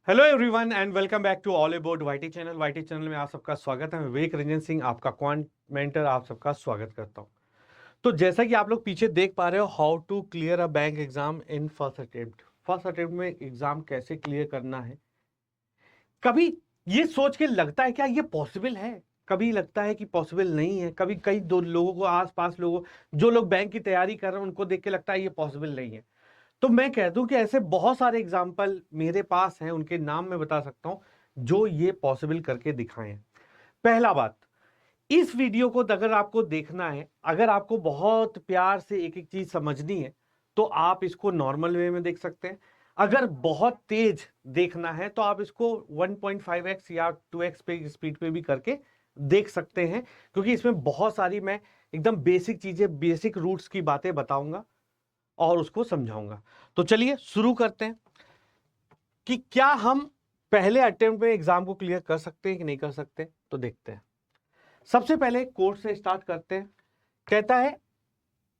Hello everyone and welcome back to all about YT channel. YT channel में आप सबका स्वागत है। मैं विवेक रंजन सिंह, आपका क्वांट मेंटर, आप सबका स्वागत करता हूं। तो जैसा कि आप लोग पीछे देख पा रहे हो, how to clear a bank exam in first attempt. First attempt में एग्जाम कैसे क्लियर करना है। कभी ये सोच के लगता है क्या ये पॉसिबल है, कभी लगता है कि पॉसिबल नहीं है। कभी कई दो लोगों को, आसपास लोगों जो लोग बैंक की तैयारी कर रहे हैं, उनको देख के लगता है ये पॉसिबल नहीं है। तो मैं कह दूं कि ऐसे बहुत सारे एग्जाम्पल मेरे पास हैं, उनके नाम मैं बता सकता हूं जो ये पॉसिबल करके दिखाए हैं। पहला बात, इस वीडियो को अगर आपको देखना है, अगर आपको बहुत प्यार से एक एक चीज समझनी है, तो आप इसको नॉर्मल वे में देख सकते हैं। अगर बहुत तेज देखना है तो आप इसको 1.5x या 2x पे स्पीड पे भी करके देख सकते हैं, क्योंकि इसमें बहुत सारी मैं एकदम बेसिक चीजें, बेसिक रूट्स की बातें बताऊंगा और उसको समझाऊंगा। तो चलिए शुरू करते हैं कि क्या हम पहले अटेम्प्ट में एग्जाम को क्लियर कर सकते हैं कि नहीं कर सकते। तो देखते हैं। सबसे पहले कोर्ट से स्टार्ट करते हैं। कहता है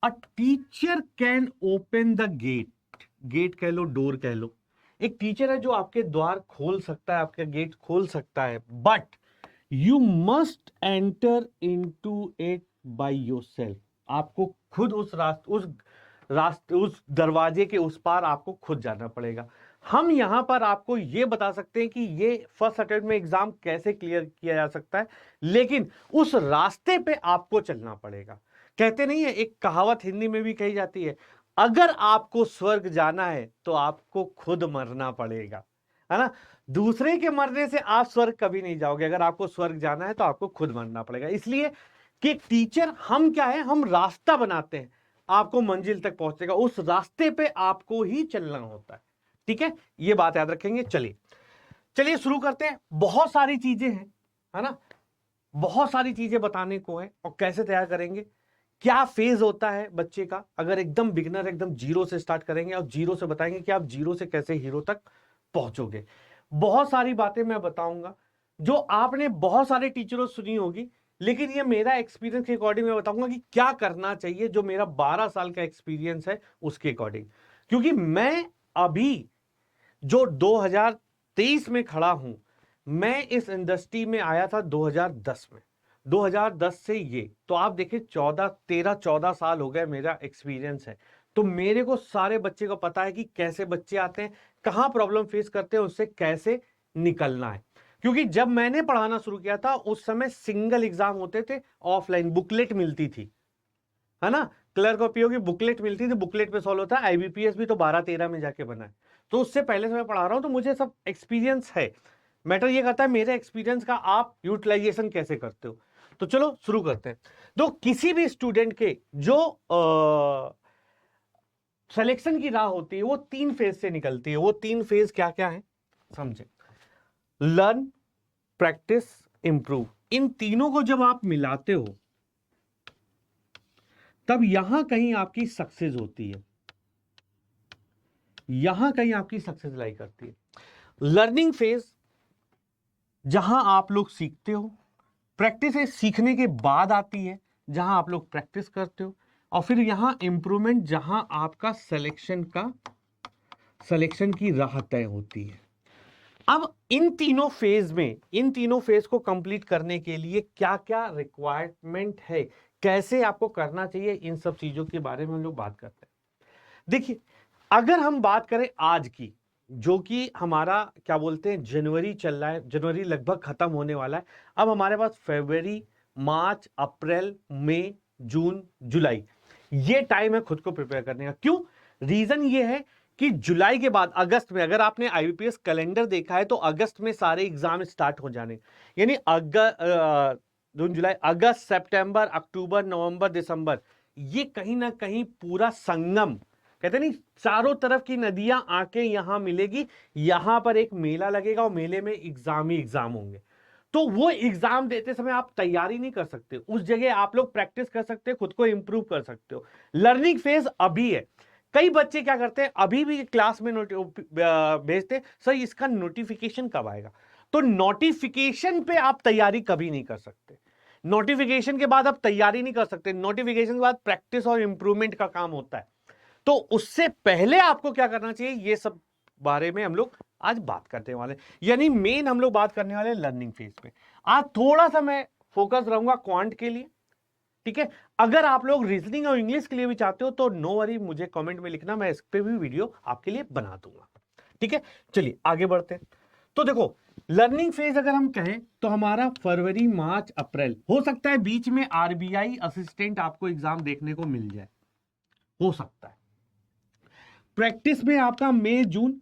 a teacher can open the gate. Gate कह लो, डोर कह लो। एक टीचर है जो आपके द्वार खोल सकता है, आपका गेट खोल सकता है, but you must enter into it by yourself. आपको खुद उस दरवाजे के उस पार आपको खुद जाना पड़ेगा। हम यहां पर आपको यह बता सकते हैं कि ये फर्स्ट अटेम्प्ट में एग्जाम कैसे क्लियर किया जा सकता है, लेकिन उस रास्ते पे आपको चलना पड़ेगा। कहते नहीं है, एक कहावत हिंदी में भी कही जाती है, अगर आपको स्वर्ग जाना है तो आपको खुद मरना पड़ेगा, है ना। दूसरे के मरने से आप स्वर्ग कभी नहीं जाओगे। अगर आपको स्वर्ग जाना है तो आपको खुद मरना पड़ेगा। इसलिए कि टीचर हम क्या है, हम रास्ता बनाते हैं, आपको मंजिल तक पहुंचेगा, उस रास्ते पे आपको ही चलना होता है। ठीक है, ये बात याद रखेंगे। चलिए चलिए शुरू करते हैं। बहुत सारी चीजें हैं, है ना, बहुत सारी चीजें बताने को है। और कैसे तैयार करेंगे, क्या फेज होता है बच्चे का। अगर एकदम बिगनर, एकदम जीरो से स्टार्ट करेंगे और जीरो से बताएंगे कि आप जीरो से कैसे हीरो तक पहुंचोगे। बहुत सारी बातें मैं बताऊंगा जो आपने बहुत सारे टीचरों से सुनी होगी, लेकिन ये मेरा एक्सपीरियंस के अकॉर्डिंग मैं बताऊंगा कि क्या करना चाहिए, जो मेरा 12 साल का एक्सपीरियंस है उसके अकॉर्डिंग। क्योंकि मैं अभी जो 2023 में खड़ा हूं, मैं इस इंडस्ट्री में आया था 2010 में। 2010 से ये तो आप देखिए 14 साल हो गए मेरा एक्सपीरियंस है। तो मेरे को सारे बच्चे को पता है कि कैसे बच्चे आते हैं, कहां प्रॉब्लम फेस करते हैं, उससे कैसे निकलना है। क्योंकि जब मैंने पढ़ाना शुरू किया था उस समय सिंगल एग्जाम होते थे, ऑफलाइन बुकलेट मिलती थी, है ना। क्लर्क और पीओ की बुकलेट मिलती थी, बुकलेट पे सॉल्व होता है। आईबीपीएस भी तो 12-13 में जाके बना है। तो उससे पहले से मैं पढ़ा रहा हूं, तो मुझे सब एक्सपीरियंस है। मैटर ये करता है मेरे एक्सपीरियंस का आप यूटिलाइजेशन कैसे करते हो। तो चलो शुरू करते हैं। तो किसी भी स्टूडेंट के जो सिलेक्शन की राह होती है वो 3 फेज से निकलती है। वो 3 फेज क्या क्या है समझे। Learn, practice, improve. इन तीनों को जब आप मिलाते हो तब यहां कहीं आपकी सक्सेस होती है, यहां कहीं आपकी सक्सेस लाई करती है। लर्निंग फेज जहां आप लोग सीखते हो, प्रैक्टिस सीखने के बाद आती है जहां आप लोग प्रैक्टिस करते हो, और फिर यहां इंप्रूवमेंट जहां आपका सिलेक्शन की राह तय होती है। अब इन तीनों फेज को कंप्लीट करने के लिए क्या क्या रिक्वायरमेंट है, कैसे आपको करना चाहिए, इन सब चीजों के बारे में हम लोग बात करते हैं। देखिए, अगर हम बात करें आज की, जो कि हमारा क्या बोलते हैं जनवरी चल रहा है, जनवरी लगभग खत्म होने वाला है। अब हमारे पास फरवरी, मार्च, अप्रैल, मई, जून, जुलाई, ये टाइम है खुद को प्रिपेयर करने का। क्यों? रीजन ये है कि जुलाई के बाद अगस्त में, अगर आपने आईबीपीएस कैलेंडर देखा है तो अगस्त में सारे एग्जाम स्टार्ट हो जाने, यानी जून, जुलाई, अगस्त, सितंबर, अक्टूबर, नवंबर, दिसंबर, ये कहीं ना कहीं पूरा संगम, कहते नहीं, चारों तरफ की नदियां आके यहां मिलेगी। यहां पर एक मेला लगेगा और मेले में एग्जाम ही एग्जाम होंगे। तो वो एग्जाम देते समय आप तैयारी नहीं कर सकते, उस जगह आप लोग प्रैक्टिस कर सकते हो, खुद को इंप्रूव कर सकते हो। लर्निंग फेज अभी है। कई बच्चे क्या करते हैं, अभी भी क्लास में भेजते हैं, सर इसका नोटिफिकेशन कब आएगा। तो नोटिफिकेशन पे आप तैयारी कभी नहीं कर सकते, नोटिफिकेशन के बाद आप तैयारी नहीं कर सकते। नोटिफिकेशन के बाद प्रैक्टिस और इंप्रूवमेंट का काम होता है। तो उससे पहले आपको क्या करना चाहिए, ये सब बारे में हम लोग आज बात करने वाले, यानी मेन हम लोग बात करने वाले लर्निंग फेज पे। आज थोड़ा सा मैं फोकस रहूंगा क्वांट के लिए, ठीक है। अगर आप लोग रीजनिंग और इंग्लिश के लिए भी चाहते हो तो नो वरी, मुझे कमेंट में लिखना, मैं इस पे भी वीडियो आपके लिए बना दूंगा, ठीक है। चलिए आगे बढ़ते हैं। तो देखो लर्निंग फेज अगर हम कहें तो हमारा फरवरी मार्च अप्रैल, हो सकता है बीच में आरबीआई असिस्टेंट आपको एग्जाम देखने को मिल जाए, हो सकता है। प्रैक्टिस में आपका मई जून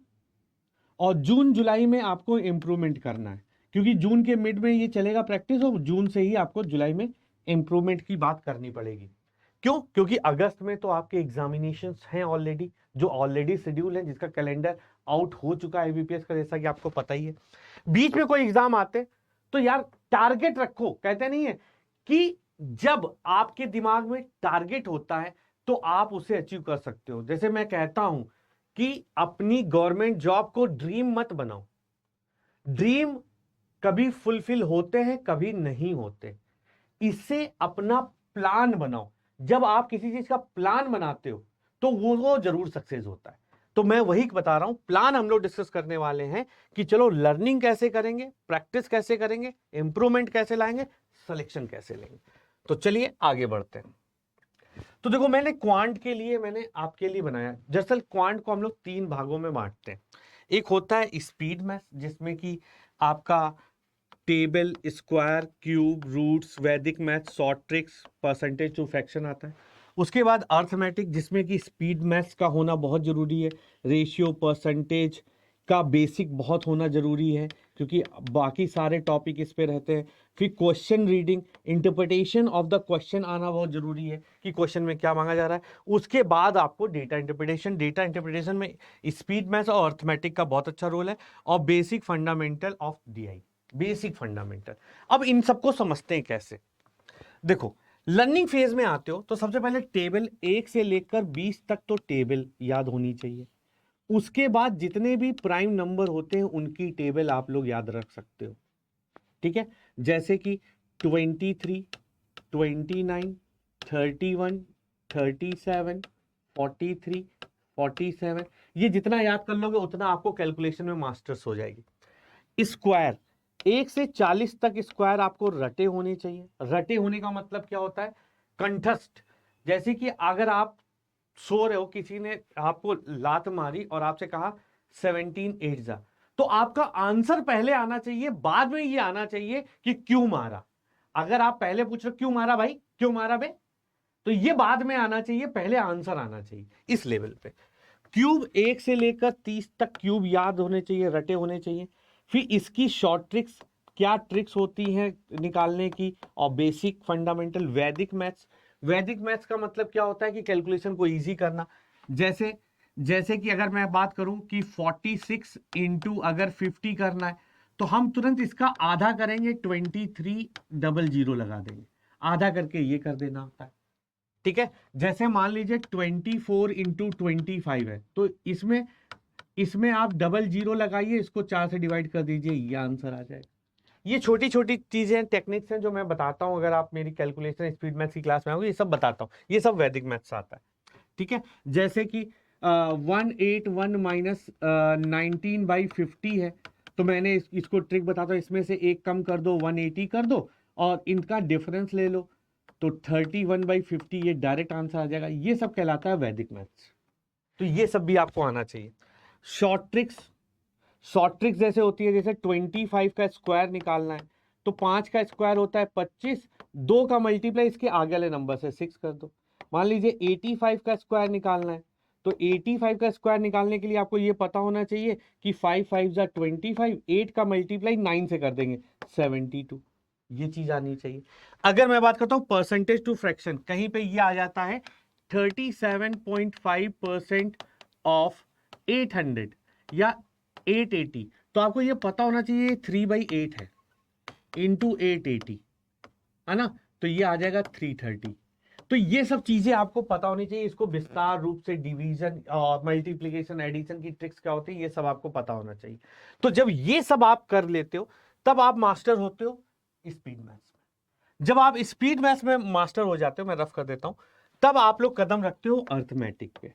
और जून जुलाई में आपको इंप्रूवमेंट करना है, क्योंकि जून के मिड में ये चलेगा प्रैक्टिस और जून से ही आपको जुलाई में इंप्रूवमेंट की बात करनी पड़ेगी। क्यों? क्योंकि अगस्त में तो आपके एग्जामिनेशंस हैं ऑलरेडी, जो ऑलरेडी शेड्यूल है, जिसका कैलेंडर आउट हो चुका है आईबीपीएस का, जैसा कि आपको पता ही है। बीच में कोई एग्जाम आते तो यार टारगेट रखो, कहते नहीं है कि जब आपके दिमाग में टारगेट होता है तो आप उसे अचीव कर सकते हो। जैसे मैं कहता हूं कि अपनी गवर्नमेंट जॉब को ड्रीम मत बनाओ, ड्रीम कभी फुलफिल होते हैं कभी नहीं होते, इससे अपना प्लान बनाओ। जब आप किसी चीज का प्लान बनाते हो तो वो जरूर सक्सेस होता है। तो मैं वही बता रहा हूं, प्लान हम लोग डिस्कस करने वाले हैं कि चलो लर्निंग कैसे करेंगे, प्रैक्टिस कैसे करेंगे, इंप्रूवमेंट कैसे लाएंगे, सिलेक्शन कैसे लेंगे। तो चलिए आगे बढ़ते हैं। तो देखो मैंने क्वांट के लिए, मैंने आपके लिए बनाया। दरअसल क्वांट को हम लोग 3 भागों में बांटते हैं। एक होता है स्पीड मैथ्स, जिसमें कि आपका table, square, cube, roots, Vedic maths, short tricks, percentage to fraction आता है। उसके बाद अर्थमेटिक, जिसमें कि स्पीड मैथ्स का होना बहुत जरूरी है, रेशियो, परसेंटेज का बेसिक बहुत होना जरूरी है, क्योंकि बाकी सारे टॉपिक इस पे रहते हैं। फिर question reading, interpretation of the question आना बहुत जरूरी है कि क्वेश्चन में क्या मांगा जा रहा है। उसके बाद आपको डेटा इंटरप्रिटेशन, डेटा इंटरप्रिटेशन में स्पीड मैथ्स और अर्थमेटिक का बहुत अच्छा रोल है, और basic fundamental of DI, basic fundamental. अब इन सबको समझते हैं कैसे। देखो लर्निंग फेज में आते हो तो सबसे पहले टेबल 1 से लेकर 20 तक तो टेबल याद होनी चाहिए। उसके बाद जितने भी प्राइम नंबर होते हैं उनकी टेबल आप लोग याद रख सकते हो, ठीक है। जैसे कि 23, 29, 31, 37, 43, 47, ये जितना याद कर लोगे उतना आपको कैलकुलेशन में मास्टर्स हो जाएगी। स्क्वायर 1 से 40 तक स्क्वायर आपको रटे होने चाहिए। रटे होने का मतलब क्या होता है? कंठस्थ। जैसे कि अगर आप सो रहे हो, किसी ने आपको लात मारी और आपसे कहा 17 8 जा, तो आपका आंसर पहले आना चाहिए, बाद में ये आना चाहिए कि क्यों मारा। अगर आप पहले पूछ रहे क्यों मारा भाई, क्यों मारा बे, तो ये बाद में आना चाहिए, पहले आंसर आना चाहिए इस लेवल पे। क्यूब 1 से लेकर 30 तक क्यूब याद होने चाहिए, रटे होने चाहिए। फिर इसकी शॉर्ट ट्रिक्स, क्या ट्रिक्स होती हैं निकालने की, और बेसिक फंडामेंटल वैदिक मैथ्स। वैदिक मैथ्स का मतलब क्या होता है कि कैलकुलेशन को इजी करना। जैसे जैसे कि अगर मैं बात करूं कि 46 इंटू अगर 50 करना है तो हम तुरंत इसका आधा करेंगे, 2300 लगा देंगे, आधा करके ये कर देना होता है, ठीक है। जैसे मान लीजिए 24 इंटू 25 है, तो इसमें इसमें आप 00 लगाइए, इसको 4 से डिवाइड कर दीजिए, ये आंसर आ जाएगा। ये छोटी छोटी चीजें, टेक्निक्स हैं जो मैं बताता हूं। अगर आप मेरी कैलकुलेशन स्पीड मैथ्स की क्लास में आओगे, ये सब बताता हूं, ये सब वैदिक मैथ्स आता है, ठीक है। जैसे कि 181 माइनस 19/50 है, तो मैंने इसको ट्रिक बताता हूँ, इसमें से एक कम कर दो, 180 कर दो और इनका डिफरेंस ले लो, तो 31/50 ये डायरेक्ट आंसर आ जाएगा। ये सब कहलाता है वैदिक मैथ्स, तो ये सब भी आपको आना चाहिए। शॉर्ट ट्रिक्स, शॉर्ट ट्रिक्स जैसे होती है, जैसे 25 का स्क्वायर निकालना है तो 5 का स्क्वायर होता है 25, 2 का मल्टीप्लाई इसके आगे वाले नंबर से 6 कर दो। मान लीजिए 85 का स्क्वायर निकालना है, तो 85 का स्क्वायर निकालने के लिए आपको ये पता होना चाहिए कि 5 5 जा 25, 8 का मल्टीप्लाई 9 से कर देंगे 72, ये चीज आनी चाहिए। अगर मैं बात करता हूं परसेंटेज टू फ्रैक्शन, कहीं पे ये आ जाता है 37.5% ऑफ 800 या 880, तो आपको ये पता होना चाहिए 3/8 है इंटू 880, है ना, तो ये आ जाएगा 330। तो ये सब चीजें आपको पता होनी चाहिए। इसको विस्तार रूप से डिवीजन और मल्टीप्लिकेशन, एडिशन की ट्रिक्स क्या होती है, ये सब आपको पता होना चाहिए। तो जब ये सब आप कर लेते हो तब आप मास्टर होते हो स्पीड मैथ्स में। जब आप स्पीड मैथ्स में मास्टर हो जाते हो, मैं रफ कर देता हूं, तब आप लोग कदम रखते हो अर्थमेटिक पे।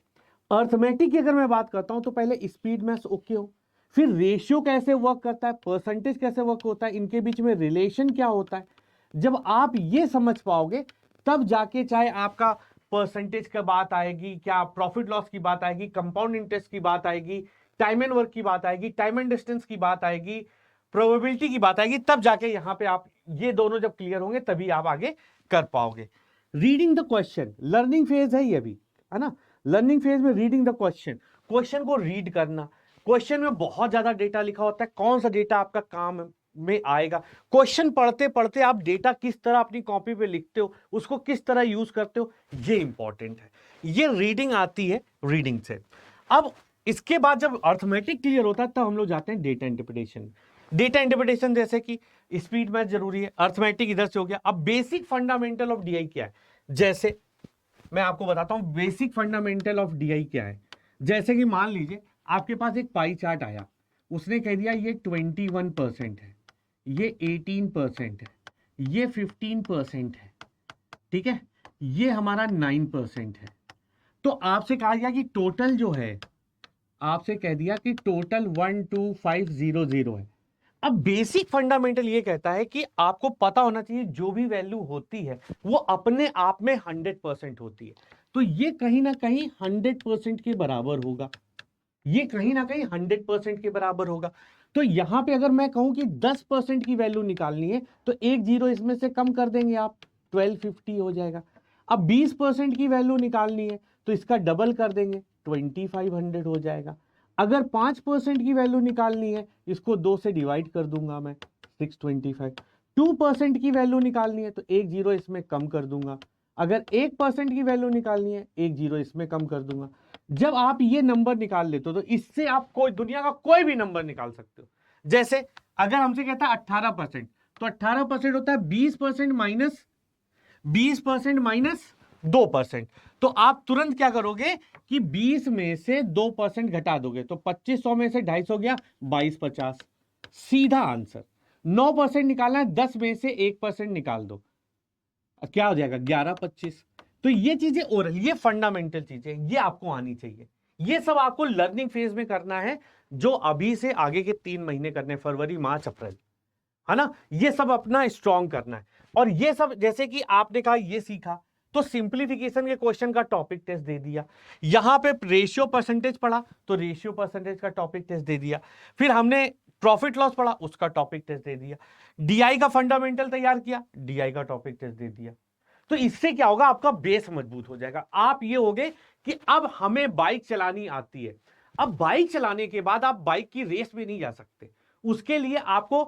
अर्थमेटिक की अगर मैं बात करता हूं तो पहले स्पीड मैथ्स ओके हो, फिर रेशियो कैसे वर्क करता है, परसेंटेज कैसे वर्क होता है, इनके बीच में रिलेशन क्या होता है। जब आप ये समझ पाओगे तब जाके चाहे आपका परसेंटेज की बात आएगी, क्या प्रॉफिट लॉस की बात आएगी, कंपाउंड इंटरेस्ट की बात आएगी, टाइम एंड वर्क की बात आएगी, टाइम एंड डिस्टेंस की बात आएगी, प्रोबेबिलिटी की बात आएगी, तब जाके यहां पे आप ये दोनों जब क्लियर होंगे तभी आप आगे कर पाओगे। Reading the question, learning phase है ये भी, है ना। लर्निंग फेज में रीडिंग द क्वेश्चन, क्वेश्चन को रीड करना। क्वेश्चन में बहुत ज्यादा डेटा लिखा होता है, कौन सा डेटा आपका काम में आएगा। क्वेश्चन पढ़ते पढ़ते आप डेटा किस तरह अपनी कॉपी पे लिखते हो, उसको किस तरह यूज करते हो, ये इंपॉर्टेंट है। ये रीडिंग आती है रीडिंग से। अब इसके बाद जब अर्थमेटिक क्लियर होता है तब हम लोग जाते हैं डेटा इंटरप्रिटेशन। डेटा इंटरप्रिटेशन जैसे कि स्पीड मैथ जरूरी है, अर्थमेटिक इधर से हो गया। अब बेसिक फंडामेंटल ऑफ डीआई क्या है, जैसे मैं आपको बताता हूं बेसिक फंडामेंटल ऑफ डीआई क्या है। जैसे कि मान लीजिए आपके पास एक पाई चार्ट आया, उसने कह दिया ये 21% है, ये 18% है, ये 15% है, ठीक है, ये हमारा 9% है। तो आपसे कहा गया कि टोटल जो है, आपसे कह दिया कि टोटल 12500 है। अब बेसिक फंडामेंटल ये कहता है कि आपको पता होना चाहिए जो भी वैल्यू होती है वो अपने आप में 100% होती है। तो ये कहीं ना कहीं 100% के बराबर होगा, ये कहीं ना कहीं 100% के बराबर होगा। तो यहां पे अगर मैं कहूं कि 10% की वैल्यू निकालनी है तो एक जीरो इसमें से कम कर देंगे आप, 1250 हो जाएगा। अब 20% की वैल्यू निकालनी है तो इसका डबल कर देंगे, 2500 हो जाएगा। अगर 5% की वैल्यू निकालनी है, इसको 2 से डिवाइड कर दूंगा मैं, 625। 2% की वैल्यू निकालनी है तो एक जीरो इसमें कम कर दूंगा। अगर 1% की वैल्यू निकालनी है, एक जीरो इसमें कम कर दूंगा। जब आप ये नंबर निकाल लेते हो तो इससे आप कोई दुनिया का कोई भी नंबर निकाल सकते हो। जैसे अगर हमसे कहता है 18%, तो 18% होता है 20% माइनस 2%। तो आप तुरंत क्या करोगे कि 20 में से 2% घटा दोगे, तो 2500 में से 250 गया, 2250, सीधा आंसर। 9% निकालना है, 10 में से 1% निकाल दो, क्या हो जाएगा, 1125। तो ये चीजें ओरल, ये फंडामेंटल चीजें, ये आपको आनी चाहिए। ये सब आपको लर्निंग फेज में करना है, जो अभी से आगे के 3 महीने करने, फरवरी मार्च अप्रैल, है ना। ये सब अपना स्ट्रॉन्ग करना है। और ये सब जैसे कि आपने कहा ये सीखा, तो सिंप्लीफिकेशन के क्वेश्चन का टॉपिक टेस्ट दे दिया। यहां पे रेशियो परसेंटेज पढ़ा तो रेशियो परसेंटेज का टॉपिक टेस्ट दे दिया। फिर हमने प्रॉफिट लॉस पढ़ा, उसका टॉपिक टेस्ट दे दिया। डीआई का फंडामेंटल तैयार किया, डीआई का टॉपिक टेस्ट दे दिया। तो इससे क्या होगा, आपका बेस मजबूत हो जाएगा। आप ये होगे कि अब हमें बाइक चलानी आती है। अब बाइक चलाने के बाद आप बाइक की रेस में नहीं जा सकते, उसके लिए आपको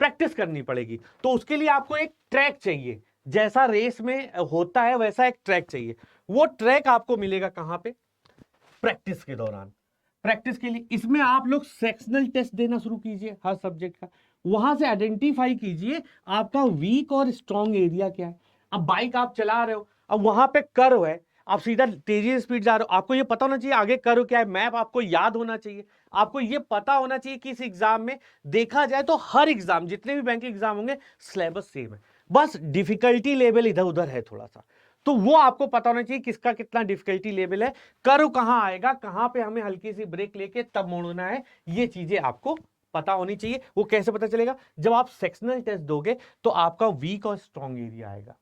प्रैक्टिस करनी पड़ेगी। तो उसके लिए आपको एक ट्रैक चाहिए, जैसा रेस में होता है वैसा एक ट्रैक चाहिए। वो ट्रैक आपको मिलेगा कहां पे, प्रैक्टिस के दौरान। प्रैक्टिस के लिए इसमें आप लोग सेक्शनल टेस्ट देना शुरू कीजिए हर सब्जेक्ट का। वहां से आइडेंटिफाई कीजिए आपका वीक और स्ट्रॉन्ग एरिया क्या है। अब बाइक आप चला रहे हो, अब वहां पे कर्व है, आप सीधा तेजी स्पीड जा रहे हो, आपको ये पता होना चाहिए आगे कर्व क्या है, मैप आपको याद होना चाहिए। आपको ये पता होना चाहिए कि इस एग्जाम में देखा जाए तो हर एग्जाम, जितने भी बैंक के एग्जाम होंगे, सिलेबस सेम है, बस डिफिकल्टी लेवल इधर उधर है थोड़ा सा। तो वो आपको पता होना चाहिए किसका कितना डिफिकल्टी लेवल है, कर्व कहां आएगा, कहां पे हमें हल्की सी ब्रेक लेके तब मोड़ना है, ये चीजें आपको पता होनी चाहिए। वो कैसे पता चलेगा, जब आप सेक्शनल टेस्ट दोगे तो आपका वीक और स्ट्रॉन्ग एरिया आएगा,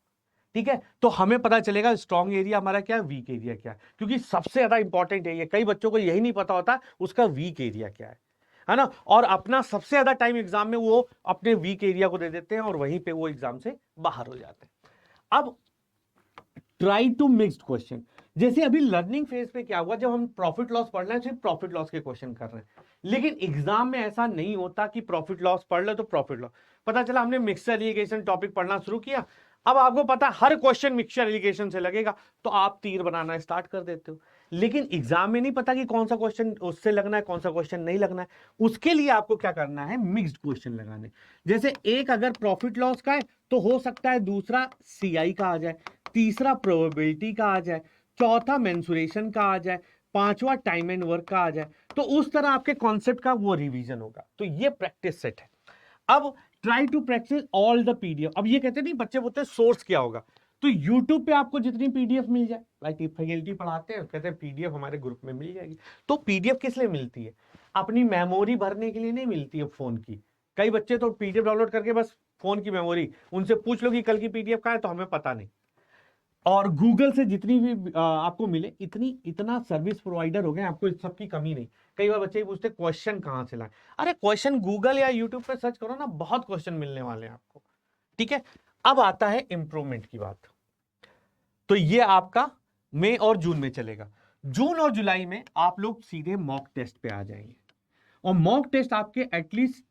ठीक है। तो हमें पता चलेगा स्ट्रॉन्ग एरिया हमारा क्या है, वीक एरिया क्या है, क्योंकि सबसे ज्यादा इंपॉर्टेंट है ये। कई बच्चों को यही नहीं पता होता उसका वीक एरिया क्या है ना। और अपना सबसे ज्यादा टाइम एग्जाम में वो अपने वीक एरिया को दे देते हैं और वहीं पे वो एग्जाम से बाहर हो जाते हैं। अब ट्राई टू मिक्स्ड क्वेश्चन, जैसे अभी लर्निंग फेज पे क्या हुआ, जब हम प्रॉफिट लॉस पढ़ रहे हैं सिर्फ प्रॉफिट लॉस के क्वेश्चन कर रहे हैं, लेकिन एग्जाम में ऐसा नहीं होता कि प्रॉफिट लॉस पढ़ ले तो प्रॉफिट लॉस। पता चला हमने मिक्सचर इरिगेशन टॉपिक पढ़ना शुरू किया, अब आपको पता हर क्वेश्चन मिक्सचर इरिगेशन से लगेगा, तो आप तीर बनाना स्टार्ट कर देते हो। लेकिन एग्जाम में नहीं पता कि कौन सा क्वेश्चन उससे लगना है, कौन सा क्वेश्चन नहीं लगना है। उसके लिए आपको क्या करना है, मिक्स्ड क्वेश्चन लगाने। जैसे एक अगर प्रॉफिट लॉस का है तो हो सकता है दूसरा सीआई का आ जाए, तीसरा प्रोबेबिलिटी का आ जाए, चौथा मेंसुरेशन का आ जाए, पांचवा टाइम एंड वर्क का आ जाए। तो उस तरह आपके कॉन्सेप्ट का वो रिवीजन होगा। तो ये प्रैक्टिस सेट है। अब try to practice all the PDF. अब ये कहते नहीं, बच्चे बोलते हैं सोर्स क्या होगा, तो यूट्यूब पे आपको जितनी पीडीएफ मिल जाए, लाइक फैकल्टी पढ़ाते हैं कहते हैं पीडीएफ हमारे ग्रुप में मिल जाएगी। तो पीडीएफ किस लिए मिलती है, अपनी मेमोरी भरने के लिए नहीं मिलती है फोन की। कई बच्चे तो पीडीएफ डाउनलोड करके बस फोन की मेमोरी, उनसे पूछ लो कि कल की पीडीएफ कहाँ है तो हमें पता नहीं। और गूगल से जितनी भी आपको मिले, इतना सर्विस प्रोवाइडर हो गए, आपको इस सब की कमी नहीं। कई बार बच्चे पूछते क्वेश्चन कहाँ से लाए, अरे क्वेश्चन गूगल या यूट्यूब पे सर्च करो ना, बहुत क्वेश्चन मिलने वाले हैं आपको। ठीक है, अब आता है इंप्रूवमेंट की बात। तो ये आपका मई और जून में चलेगा। जून और जुलाई में आप लोग सीधे मॉक टेस्ट पे आ जाएंगे, और मॉक टेस्ट आपके एटलीस्ट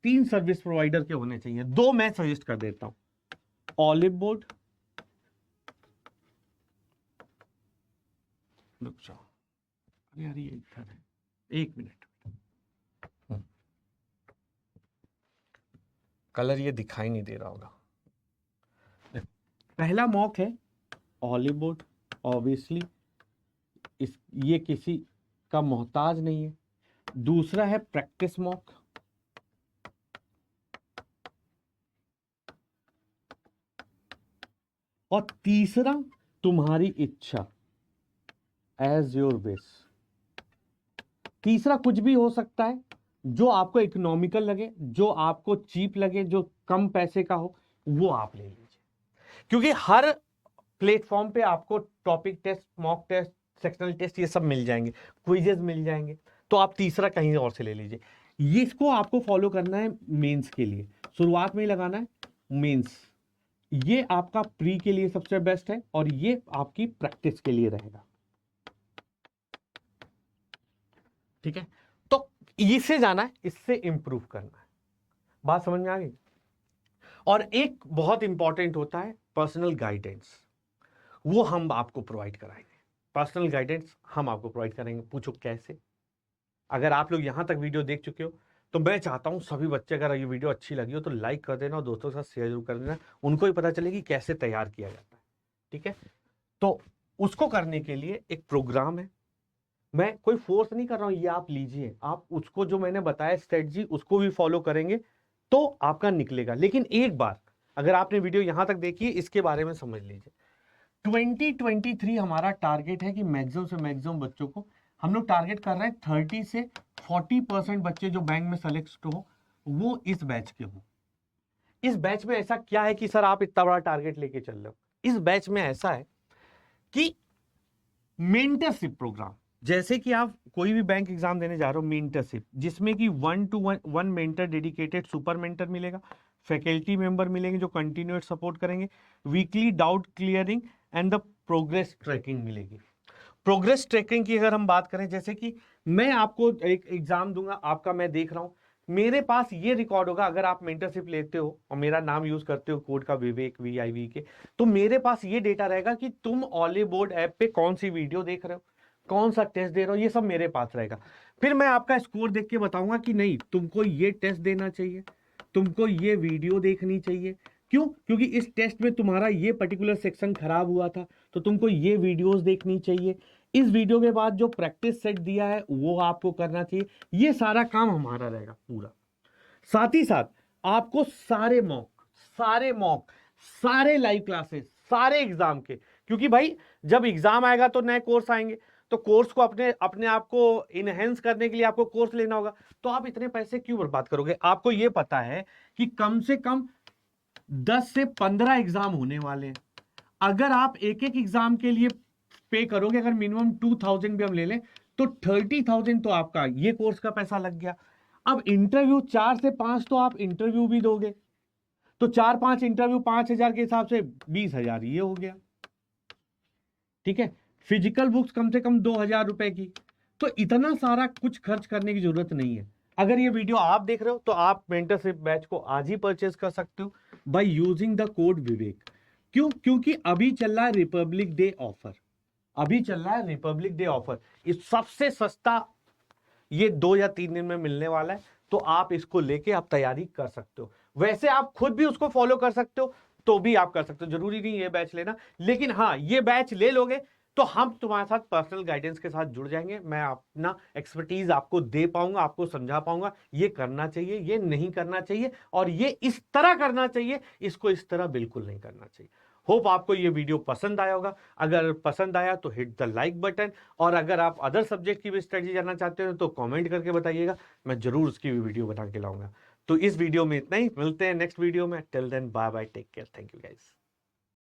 3 सर्विस प्रोवाइडर के होने चाहिए। 2 मैं सजेस्ट कर देता हूं, ऑलिव बोर्ड, अरे यार ये इधर है, 1 मिनट, कलर ये दिखाई नहीं दे रहा होगा। पहला मॉक है ऑलिव बोर्ड, ऑब्वियसली ये किसी का मोहताज नहीं है। दूसरा है प्रैक्टिस मॉक, और तीसरा तुम्हारी इच्छा, एज योर विश। तीसरा कुछ भी हो सकता है, जो आपको इकोनॉमिकल लगे, जो आपको चीप लगे, जो कम पैसे का हो, वो आप ले लीजिए। क्योंकि हर प्लेटफॉर्म पे आपको topic test, mock test, sectional test ये सब मिल जाएंगे, क्विजेस मिल जाएंगे। तो आप तीसरा कहीं और से ले लीजिए। ये इसको आपको फॉलो करना है मेंस के लिए, शुरुआत में ही लगाना है मेंस। ये आपका प्री के लिए सबसे बेस्ट है, और ये आपकी प्रैक्टिस के लिए रहेगा। ठीक है, तो इससे जाना है, इससे इंप्रूव करना है। बात समझ में आ गई। और एक बहुत इंपॉर्टेंट होता है पर्सनल गाइडेंस, वो हम आपको प्रोवाइड कराएंगे। पर्सनल गाइडेंस हम आपको प्रोवाइड करेंगे। पूछो कैसे? अगर आप लोग यहां तक वीडियो देख चुके हो तो मैं चाहता हूं सभी बच्चे, अगर ये वीडियो अच्छी लगी हो तो लाइक कर देना और दोस्तों के साथ शेयर जरूर कर देना, उनको भी पता चले कि कैसे तैयार किया जाता है। ठीक है, तो उसको करने के लिए एक प्रोग्राम है। मैं कोई फोर्स नहीं कर रहा हूं, ये आप लीजिए, आप उसको जो मैंने बताया स्ट्रेटजी उसको भी फॉलो करेंगे तो आपका निकलेगा। लेकिन एक बार अगर आपने वीडियो यहां तक देखी है, इसके बारे में समझ लीजिए। 2023 हमारा टारगेट है कि मैक्सिमम से मैक्सिमम बच्चों को हम लोग टारगेट कर रहे हैं 30 से 40% बच्चे जो बैंक में सेलेक्ट हो वो इस बैच के हो। इस बैच में ऐसा क्या है कि सर आप इतना बड़ा टारगेट लेके चल रहे हो? इस बैच में ऐसा है कि मेंटरशिप प्रोग्राम, जैसे कि आप कोई भी बैंक एग्जाम देने जा रहे हो, मेंटरशिप, जिसमें कि 1-to-1 mentor, dedicated super mentor मिलेगा, फैकल्टी मेंबर मिलेंगे जो कंटिन्यूस सपोर्ट करेंगे, weekly doubt clearing and the progress tracking मिलेगी। प्रोग्रेस ट्रैकिंग की अगर हम बात करें, जैसे कि मैं आपको एक एग्जाम दूंगा, आपका मैं देख रहा हूं, मेरे पास ये रिकॉर्ड होगा। अगर आप मेंटरशिप लेते हो और मेरा नाम यूज करते हो कोड का विवेक VIV के, तो मेरे पास ये डेटा रहेगा कि तुम ऑलिव बोर्ड ऐप पे कौन सी वीडियो देख रहे हो, कौन सा टेस्ट दे रहे हो, ये सब मेरे पास रहेगा। फिर मैं आपका स्कोर देख के बताऊंगा कि नहीं तुमको ये टेस्ट देना चाहिए, तुमको ये वीडियो देखनी चाहिए। क्यों? क्योंकि इस टेस्ट में तुम्हारा ये पर्टिकुलर सेक्शन खराब हुआ था, तो तुमको ये वीडियोस देखनी चाहिए। इस वीडियो के बाद जो प्रैक्टिस सेट दिया है वो आपको करना चाहिए। ये सारा काम हमारा रहेगा पूरा। साथ ही साथ आपको सारे मॉक, सारे लाइव क्लासेस, सारे एग्जाम के, क्योंकि भाई जब एग्जाम आएगा तो नए कोर्स आएंगे, तो कोर्स को अपने आप को इनहेंस करने के लिए आपको कोर्स लेना होगा। तो आप इतने पैसे क्यों बर्बाद करोगे? आपको ये पता है कि कम से कम 10 से 15 एग्जाम होने वाले हैं। अगर आप एक एक एग्जाम के लिए पे करोगे, अगर मिनिमम 2000 भी हम ले लें तो 30,000 तो आपका ये कोर्स का पैसा लग गया। अब इंटरव्यू 4 से 5 तो आप इंटरव्यू भी दोगे, तो 4-5 इंटरव्यू 5,000 के हिसाब से 20,000 ये हो गया। ठीक है, फिजिकल बुक्स कम से कम 2,000 रुपए की। तो इतना सारा कुछ खर्च करने की जरूरत नहीं है। अगर ये वीडियो आप देख रहे हो तो आप मेंटरशिप बैच को आज ही परचेज कर सकते हो बाय यूजिंग द कोड विवेक। क्यों? क्योंकि अभी चल रहा है रिपब्लिक डे ऑफर, अभी चल रहा है रिपब्लिक डे ऑफर। इस सबसे सस्ता ये 2 या 3 दिन में मिलने वाला है, तो आप इसको लेके आप तैयारी कर सकते हो। वैसे आप खुद भी उसको फॉलो कर सकते हो, तो भी आप कर सकते हो, जरूरी नहीं ये बैच लेना। लेकिन हाँ, ये बैच ले लोगे तो हम तुम्हारे साथ पर्सनल गाइडेंस के साथ जुड़ जाएंगे, मैं अपना एक्सपर्टीज आपको दे पाऊंगा, आपको समझा पाऊंगा ये करना चाहिए, ये नहीं करना चाहिए, और ये इस तरह करना चाहिए, इसको इस तरह बिल्कुल नहीं करना चाहिए। होप आपको ये वीडियो पसंद आया होगा। अगर पसंद आया तो हिट द लाइक बटन, और अगर आप अदर सब्जेक्ट की भी स्ट्रेटजी जानना चाहते हो तो कमेंट करके बताइएगा, मैं जरूर उसकी भी वीडियो बना के लाऊंगा। तो इस वीडियो में इतना ही, मिलते हैं नेक्स्ट वीडियो में। Till then bye bye, take care, thank you guys.